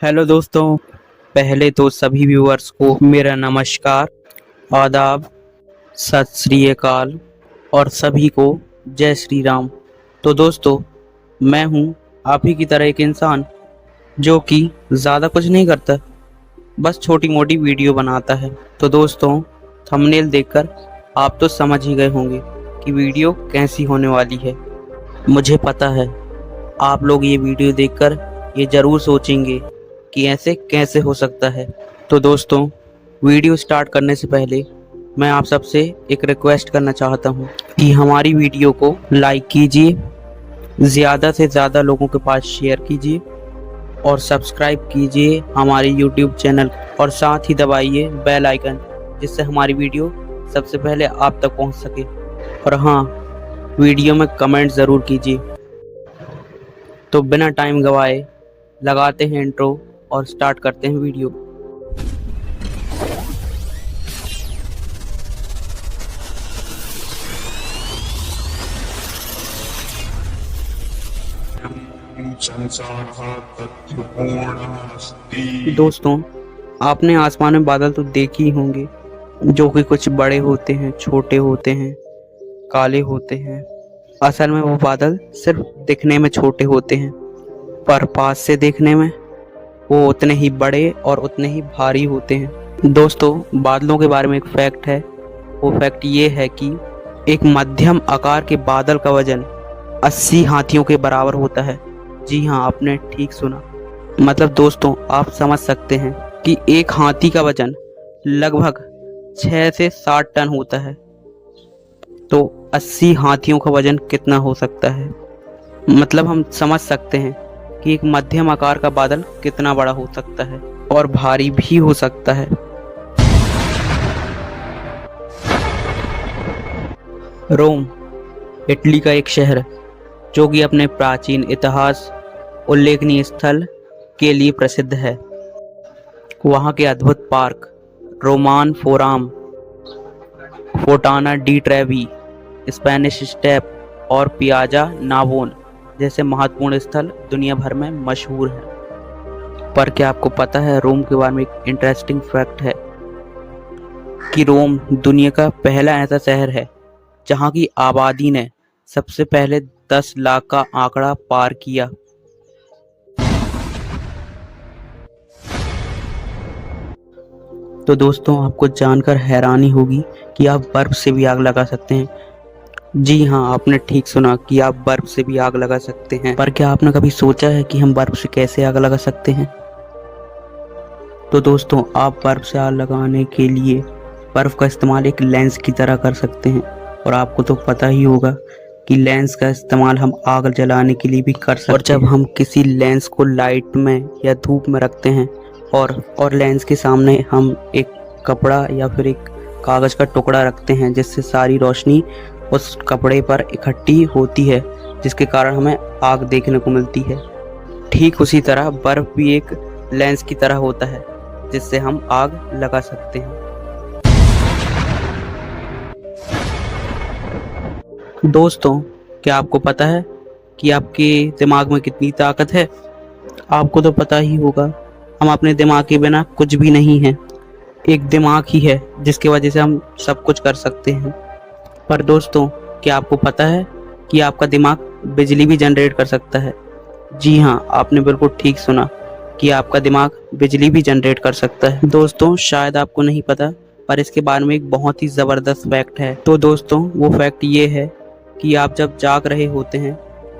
Hello दोस्तों। पहले तो सभी व्यूअर्स को मेरा नमस्कार, आदाब, सत श्री अकाल और सभी को जय श्री राम। तो दोस्तों, मैं हूं आप ही की तरह एक इंसान जो कि ज़्यादा कुछ नहीं करता, बस छोटी मोटी वीडियो बनाता है। तो दोस्तों, थंबनेल देखकर आप तो समझ ही गए होंगे कि वीडियो कैसी होने वाली है। मुझे पता है आप लोग ये वीडियो देखकर ये ज़रूर सोचेंगे कि ऐसे कैसे हो सकता है। तो दोस्तों, वीडियो स्टार्ट करने से पहले मैं आप सबसे एक रिक्वेस्ट करना चाहता हूँ कि हमारी वीडियो को लाइक कीजिए, ज़्यादा से ज़्यादा लोगों के पास शेयर कीजिए और सब्सक्राइब कीजिए हमारे यूट्यूब चैनल और साथ ही दबाइए बेल आइकन, जिससे हमारी वीडियो सबसे पहले आप तक पहुँच सके। और हाँ, वीडियो में कमेंट ज़रूर कीजिए। तो बिना टाइम गवाए लगाते हैं इंट्रो और स्टार्ट करते हैं वीडियो। दोस्तों, आपने आसमान में बादल तो देखे ही होंगे, जो कि कुछ बड़े होते हैं, छोटे होते हैं, काले होते हैं। असल में वो बादल सिर्फ दिखने में छोटे होते हैं, पर पास से देखने में वो उतने ही बड़े और उतने ही भारी होते हैं। दोस्तों, बादलों के बारे में एक फैक्ट है। वो फैक्ट ये है कि एक मध्यम आकार के बादल का वजन 80 हाथियों के बराबर होता है। जी हाँ, आपने ठीक सुना। मतलब दोस्तों, आप समझ सकते हैं कि एक हाथी का वजन लगभग 6 से 7 टन होता है। तो 80 हाथियों का वजन कितना हो सकता है? मतलब हम समझ सकते हैं कि एक मध्यम आकार का बादल कितना बड़ा हो सकता है और भारी भी हो सकता है। रोम इटली का एक शहर जो कि अपने प्राचीन इतिहास, उल्लेखनीय स्थल के लिए प्रसिद्ध है। वहाँ के अद्भुत park, Roman Forum, Fontana di Trevi, Spanish step और पियाजा नावोन जैसे महत्वपूर्ण स्थल दुनिया भर में मशहूर हैं। पर क्या आपको पता है, रोम के बारे में एक इंटरेस्टिंग फैक्ट है कि रोम दुनिया का पहला ऐसा शहर है जहां की आबादी ने सबसे पहले 10 लाख का आंकड़ा पार किया। तो दोस्तों, आपको जानकर हैरानी होगी कि आप बर्फ से भी आग लगा सकते हैं। जी हाँ, आपने ठीक सुना कि आप बर्फ से भी आग लगा सकते हैं। पर क्या आपने कभी सोचा है कि हम बर्फ से कैसे आग लगा सकते हैं? तो दोस्तों, आप बर्फ से आग लगाने के लिए बर्फ का इस्तेमाल एक लेंस की तरह कर सकते हैं। और आपको तो पता ही होगा कि लेंस का इस्तेमाल हम आग जलाने के लिए भी कर सकते हैं। और जब हम किसी लेंस को लाइट में या धूप में रखते हैं और लेंस के सामने हम एक कपड़ा या फिर एक कागज़ का टुकड़ा रखते हैं, जिससे सारी रोशनी उस कपड़े पर इकट्ठी होती है, जिसके कारण हमें आग देखने को मिलती है। ठीक उसी तरह बर्फ भी एक लेंस की तरह होता है, जिससे हम आग लगा सकते हैं। दोस्तों, क्या आपको पता है कि आपके दिमाग में कितनी ताकत है? आपको तो पता ही होगा, हम अपने दिमाग के बिना कुछ भी नहीं हैं। एक दिमाग ही है जिसकी वजह से हम सब कुछ कर सकते हैं। पर दोस्तों, क्या आपको पता है कि आपका दिमाग बिजली भी जनरेट कर सकता है? जी हाँ, आपने बिल्कुल ठीक सुना कि आपका दिमाग बिजली भी जनरेट कर सकता है। दोस्तों, शायद आपको नहीं पता, पर इसके बारे में एक बहुत ही ज़बरदस्त फैक्ट है। तो दोस्तों, वो फैक्ट ये है कि आप जब जाग रहे होते हैं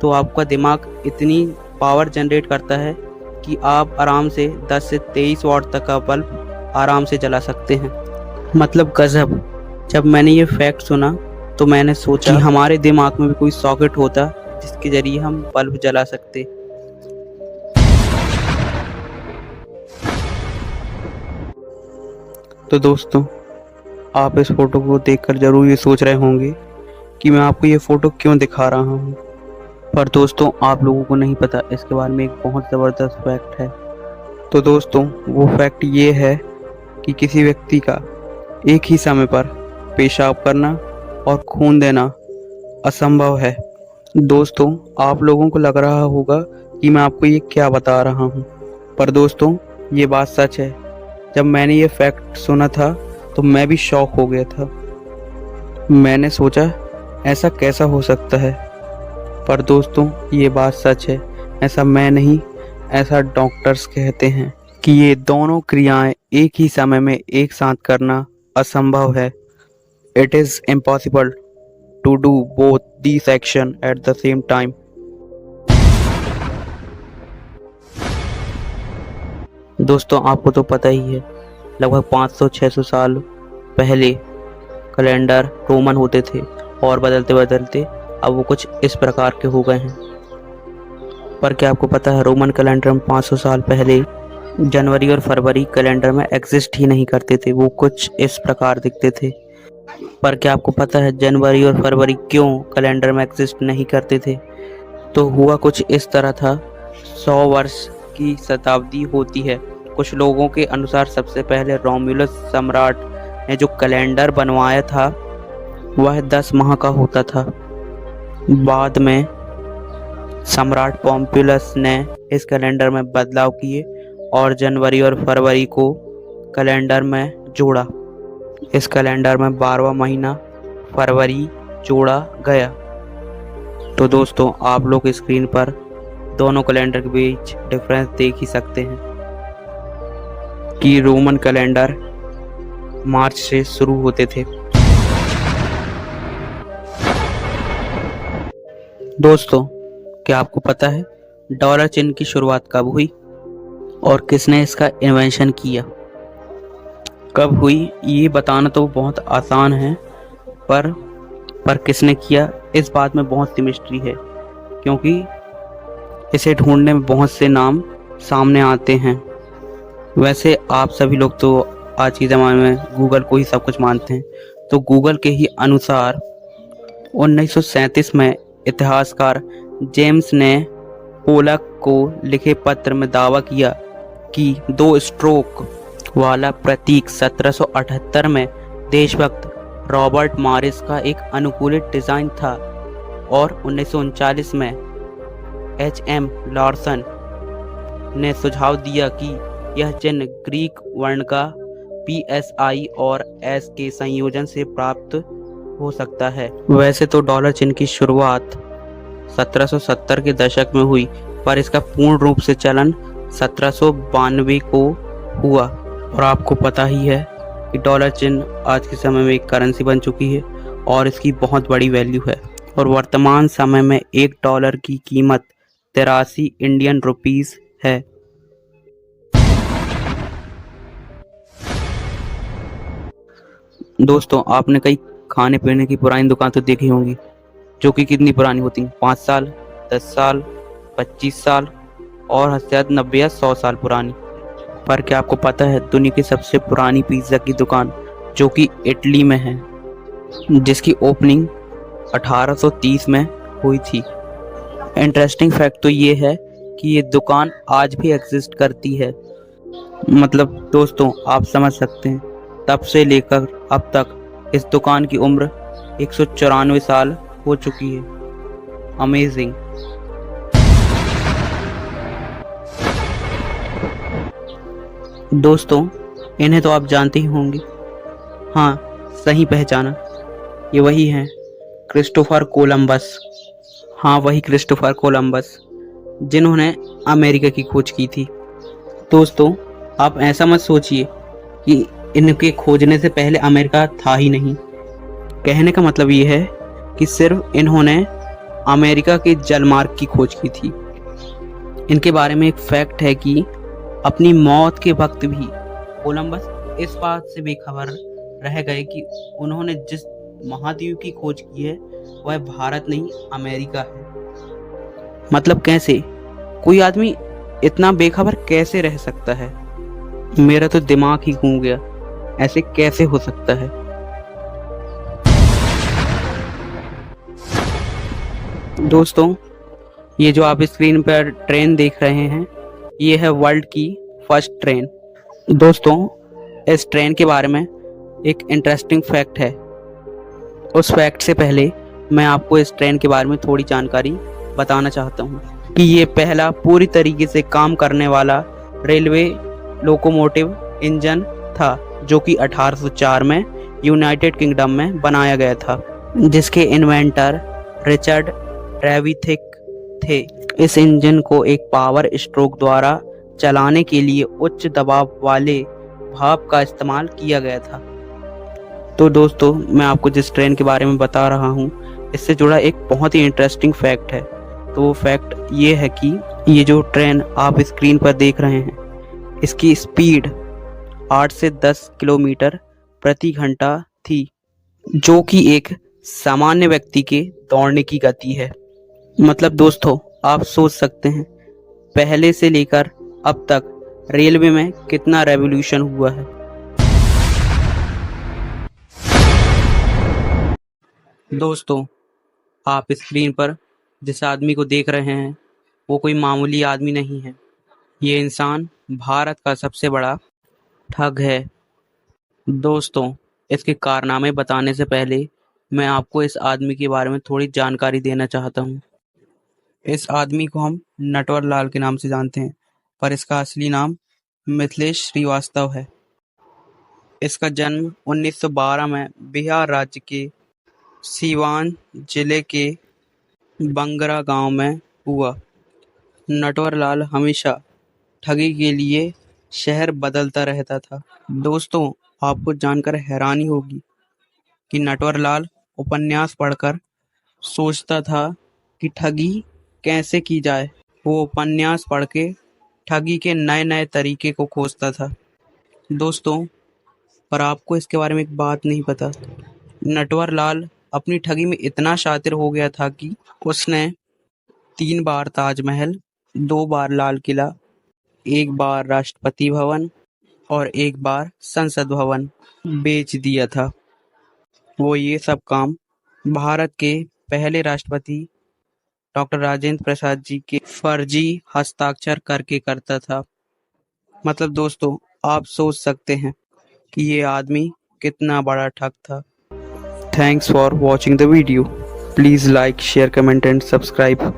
तो आपका दिमाग इतनी पावर जनरेट करता है कि आप आराम से 10 से 23 वाट तक का बल्ब आराम से जला सकते हैं। मतलब गजब। जब मैंने ये फैक्ट सुना तो मैंने सोचा कि हमारे दिमाग में भी कोई सॉकेट होता जिसके जरिए हम बल्ब जला सकते। तो दोस्तों, आप इस फोटो को देखकर जरूर ये सोच रहे होंगे कि मैं आपको ये फोटो क्यों दिखा रहा हूँ। पर दोस्तों, आप लोगों को नहीं पता, इसके बारे में एक बहुत ज़बरदस्त फैक्ट है। तो दोस्तों, वो फैक्ट ये है कि किसी व्यक्ति का एक ही समय पर पेशाब करना और खून देना असंभव है। दोस्तों, आप लोगों को लग रहा होगा कि मैं आपको ये क्या बता रहा हूँ, पर दोस्तों ये बात सच है। जब मैंने ये फैक्ट सुना था तो मैं भी शॉक हो गया था। मैंने सोचा ऐसा कैसा हो सकता है, पर दोस्तों ये बात सच है। ऐसा मैं नहीं, ऐसा डॉक्टर्स कहते हैं कि ये दोनों क्रियाएं एक ही समय में एक साथ करना असंभव है। It is impossible to do both these action at the same time. दोस्तों आपको तो पता ही है, लगभग 500-600 साल पहले कैलेंडर रोमन होते थे और बदलते बदलते अब वो कुछ इस प्रकार के हो गए हैं। पर क्या आपको पता है, रोमन कैलेंडर में 500 साल पहले जनवरी और फरवरी कैलेंडर में एग्जिस्ट ही नहीं करते थे, वो कुछ इस प्रकार दिखते थे। पर क्या आपको पता है जनवरी और फरवरी क्यों कैलेंडर में एग्जिस्ट नहीं करते थे? तो हुआ कुछ इस तरह था। 100 वर्ष की शताब्दी होती है। कुछ लोगों के अनुसार सबसे पहले रोमुलस सम्राट ने जो कैलेंडर बनवाया था वह 10 माह का होता था। बाद में सम्राट पोम्पिलस ने इस कैलेंडर में बदलाव किए और जनवरी और फरवरी को कैलेंडर में जोड़ा। इस कैलेंडर में 12वां महीना फरवरी जोड़ा गया। तो दोस्तों आप लोग स्क्रीन पर दोनों कैलेंडर के बीच डिफरेंस देख ही सकते हैं कि रोमन कैलेंडर मार्च से शुरू होते थे। दोस्तों क्या आपको पता है डॉलर चिन्ह की शुरुआत कब हुई और किसने इसका इन्वेंशन किया? कब हुई ये बताना तो बहुत आसान है, पर किसने किया इस बात में बहुत सी मिस्ट्री है, क्योंकि इसे ढूंढने में बहुत से नाम सामने आते हैं। वैसे आप सभी लोग तो आज के ज़माने में गूगल को ही सब कुछ मानते हैं, तो गूगल के ही अनुसार 1937 में इतिहासकार जेम्स ने पोलक को लिखे पत्र में दावा किया कि 2 स्ट्रोक वाला प्रतीक 1778 में देशभक्त रॉबर्ट मॉरिस का एक अनुकूलित डिज़ाइन था और 1939 में HM लॉर्सन ने सुझाव दिया कि यह चिन्ह ग्रीक वर्ण का PSI और S के संयोजन से प्राप्त हो सकता है। वैसे तो डॉलर चिन्ह की शुरुआत 1770 के दशक में हुई, पर इसका पूर्ण रूप से चलन 1792 को हुआ। और आपको पता ही है कि डॉलर चिन्ह आज के समय में एक करेंसी बन चुकी है और इसकी बहुत बड़ी वैल्यू है। और वर्तमान समय में $1 की कीमत 83 इंडियन रुपीस है। दोस्तों आपने कई खाने पीने की पुरानी दुकान तो देखी होंगी, जो कि कितनी पुरानी होती हैं, 5 साल, 10 साल, 25 साल और हद से ज़्यादा 90 या 100 साल पुरानी। पर क्या आपको पता है दुनिया की सबसे पुरानी पिज़्ज़ा की दुकान जो कि इटली में है, जिसकी ओपनिंग 1830 में हुई थी। इंटरेस्टिंग फैक्ट तो ये है कि ये दुकान आज भी एग्जिस्ट करती है। मतलब दोस्तों आप समझ सकते हैं, तब से लेकर अब तक इस दुकान की उम्र 194 साल हो चुकी है। अमेजिंग। दोस्तों इन्हें तो आप जानते ही होंगे। हाँ सही पहचाना, ये वही हैं क्रिस्टोफर कोलंबस। हाँ वही क्रिस्टोफर कोलंबस जिन्होंने अमेरिका की खोज की थी। दोस्तों आप ऐसा मत सोचिए कि इनके खोजने से पहले अमेरिका था ही नहीं। कहने का मतलब ये है कि सिर्फ इन्होंने अमेरिका के जलमार्ग की खोज की थी। इनके बारे में एक फैक्ट है कि अपनी मौत के वक्त भी कोलंबस इस बात से बेखबर रह गए कि उन्होंने जिस महाद्वीप की खोज की है वह भारत नहीं अमेरिका है। मतलब कैसे कोई आदमी इतना बेखबर कैसे रह सकता है? मेरा तो दिमाग ही घूम गया, ऐसे कैसे हो सकता है? दोस्तों ये जो आप स्क्रीन पर ट्रेन देख रहे हैं ये है वर्ल्ड की फर्स्ट ट्रेन। दोस्तों इस ट्रेन के बारे में एक इंटरेस्टिंग फैक्ट है। उस फैक्ट से पहले मैं आपको इस ट्रेन के बारे में थोड़ी जानकारी बताना चाहता हूँ कि ये पहला पूरी तरीके से काम करने वाला रेलवे लोकोमोटिव इंजन था, जो कि 1804 में यूनाइटेड किंगडम में बनाया गया था, जिसके इन्वेंटर रिचर्ड ट्रेविथिक थे। इस इंजन को एक पावर स्ट्रोक द्वारा चलाने के लिए उच्च दबाव वाले भाप का इस्तेमाल किया गया था। तो दोस्तों, मैं आपको जिस ट्रेन के बारे में बता रहा हूँ, इससे जुड़ा एक बहुत ही इंटरेस्टिंग फैक्ट है। तो वो फैक्ट ये है कि ये जो ट्रेन आप स्क्रीन पर देख रहे हैं, इसकी स्पीड 8 से 10 किलोमीटर प्रति घंटा थी, जो कि एक सामान्य व्यक्ति के दौड़ने की गति है। मतलब दोस्तों, आप सोच सकते हैं पहले से लेकर अब तक रेलवे में कितना रेवोल्यूशन हुआ है। दोस्तों, आप स्क्रीन पर जिस आदमी को देख रहे हैं, वो कोई मामूली आदमी नहीं है। ये इंसान भारत का सबसे बड़ा ठग है। दोस्तों, इसके कारनामे बताने से पहले मैं आपको इस आदमी के बारे में थोड़ी जानकारी देना चाहता हूँ। इस आदमी को हम नटवर लाल के नाम से जानते हैं, पर इसका असली नाम मिथिलेश श्रीवास्तव है। इसका जन्म 1912 में बिहार राज्य के सीवान जिले के बंगरा गांव में हुआ। नटवर लाल हमेशा ठगी के लिए शहर बदलता रहता था। दोस्तों, आपको जानकर हैरानी होगी कि नटवर लाल उपन्यास पढ़कर सोचता था कि ठगी कैसे की जाए। वो उपन्यास पढ़ के ठगी के नए नए तरीके को खोजता था। दोस्तों, पर आपको इसके बारे में एक बात नहीं पता। नटवर लाल अपनी ठगी में इतना शातिर हो गया था कि उसने 3 बार ताजमहल, 2 बार लाल किला, 1 बार राष्ट्रपति भवन और 1 बार संसद भवन बेच दिया था। वो ये सब काम भारत के पहले राष्ट्रपति डॉक्टर राजेंद्र प्रसाद जी के फर्जी हस्ताक्षर करके करता था। मतलब दोस्तों, आप सोच सकते हैं कि ये आदमी कितना बड़ा ठग था। Thanks for watching the video. Please like, share, comment and subscribe.